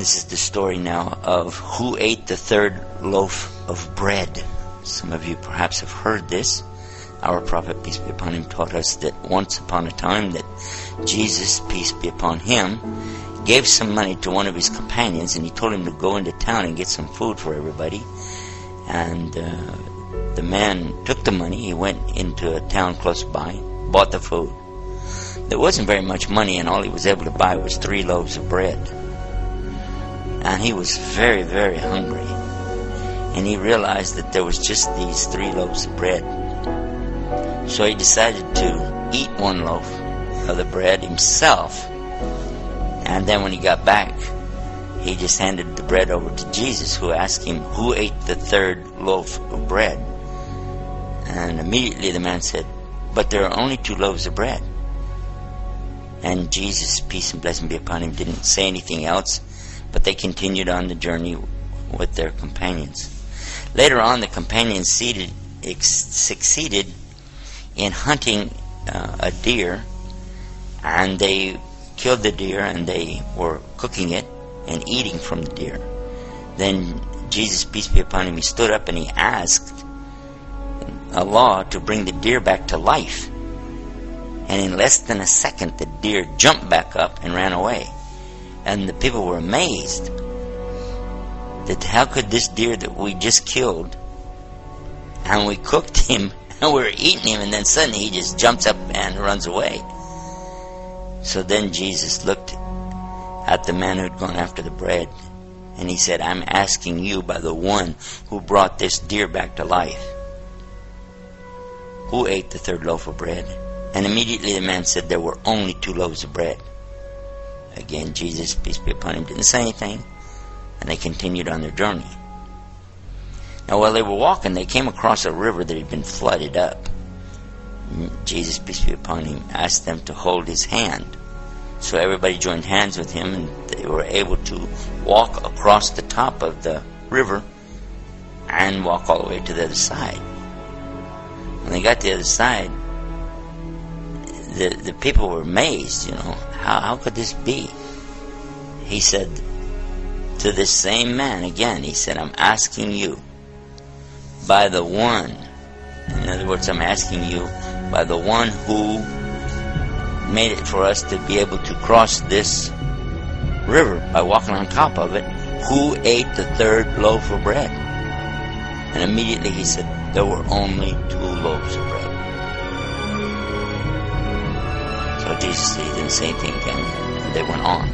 This is the story now of who ate the third loaf of bread. Some of you perhaps have heard this. Our prophet, peace be upon him, taught us that once upon a time that Jesus, peace be upon him, gave some money to one of his companions, and he told him to go into town and get some food for everybody. And the man took the money, he went into a town close by, bought the food. There wasn't very much money, and all he was able to buy was 3 loaves of bread. And he was very, very hungry. And he realized that there was just these 3 loaves of bread. So he decided to eat 1 loaf of the bread himself. And then when he got back, he just handed the bread over to Jesus, who asked him, who ate the 3rd loaf of bread? And immediately the man said, but there are only 2 loaves of bread. And Jesus, peace and blessing be upon him, didn't say anything else, but they continued on the journey with their companions. Later on, the companions succeeded in hunting a deer, and they killed the deer, and they were cooking it and eating from the deer. Then Jesus, peace be upon him, he stood up and he asked Allah to bring the deer back to life. And in less than a second, the deer jumped back up and ran away. And the people were amazed that how could this deer that we just killed, and we cooked him, and we were eating him, and then suddenly he just jumps up and runs away. So then Jesus looked at the man who'd gone after the bread, and he said, I'm asking you by the one who brought this deer back to life, who ate the 3rd loaf of bread? And immediately the man said there were only 2 loaves of bread. Again, Jesus, peace be upon him, didn't say anything, and they continued on their journey. Now while they were walking, they came across a river that had been flooded up. Jesus, peace be upon him, asked them to hold his hand. So everybody joined hands with him, and they were able to walk across the top of the river and walk all the way to the other side. When they got to the other side, the people were amazed, how could this be? He said to this same man again, he said, I'm asking you by the one, in other words, I'm asking you by the one who made it for us to be able to cross this river by walking on top of it, who ate the 3rd loaf of bread? And immediately he said, there were only 2 loaves of bread. So Jesus, he didn't say anything again, and they went on.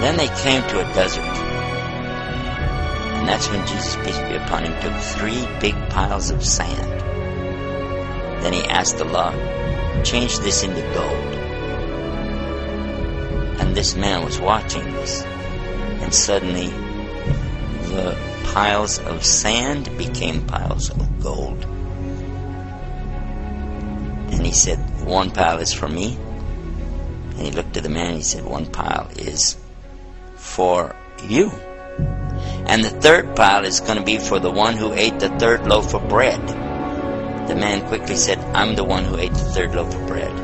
Then they came to a desert, and that's when Jesus, peace be upon him, took 3 big piles of sand. Then he asked Allah, change this into gold. And this man was watching this, and suddenly the piles of sand became piles of gold. And he said, 1 pile is for me. And he looked at the man and he said, 1 pile is for you. And the 3rd pile is going to be for the one who ate the 3rd loaf of bread. The man quickly said, I'm the one who ate the 3rd loaf of bread.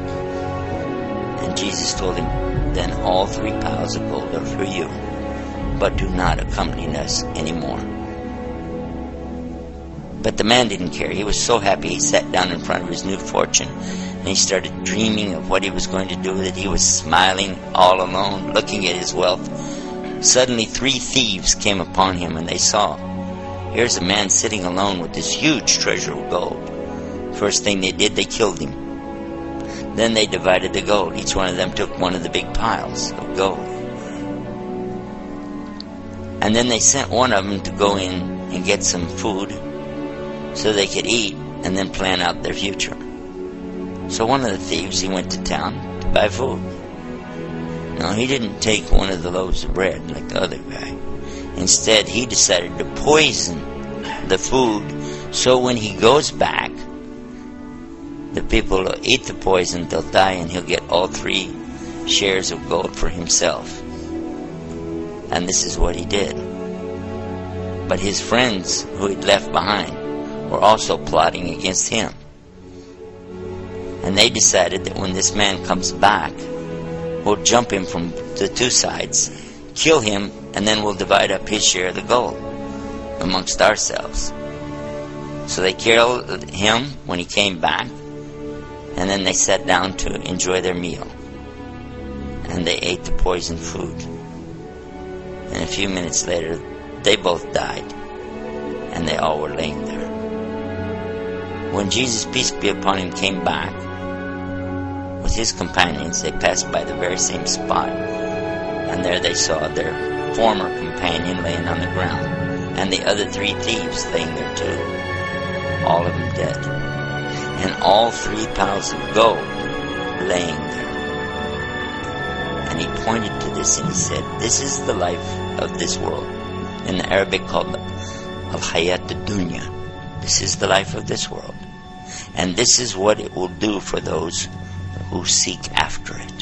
And Jesus told him, then all 3 piles of gold are for you, but do not accompany us anymore. But the man didn't care. He was so happy. He sat down in front of his new fortune, and he started dreaming of what he was going to do with it. He was smiling all alone, looking at his wealth. Suddenly 3 thieves came upon him, and they saw, here's a man sitting alone with this huge treasure of gold. First thing they did, they killed him. Then they divided the gold. Each one of them took one of the big piles of gold. And then they sent one of them to go in and get some food so they could eat and then plan out their future. So one of the thieves, he went to town to buy food. No, he didn't take one of the loaves of bread like the other guy. Instead, he decided to poison the food, so when he goes back, the people will eat the poison, they'll die, and he'll get all 3 shares of gold for himself. And this is what he did. But his friends who he'd left behind were also plotting against him. And they decided that when this man comes back, we'll jump him from the 2 sides kill him, and then we'll divide up his share of the gold amongst ourselves. So they killed him when he came back, and then they sat down to enjoy their meal. And they ate the poisoned food. And a few minutes later, they both died, and they all were laying there. When Jesus, peace be upon him, came back with his companions, they passed by the very same spot, and there they saw their former companion laying on the ground, and the other 3 thieves laying there too, all of them dead, and all 3 pounds of gold laying there. And he pointed to this and he said, this is the life of this world, in the Arabic called al-hayat ad-dunya. This is the life of this world, and this is what it will do for those who seek after it.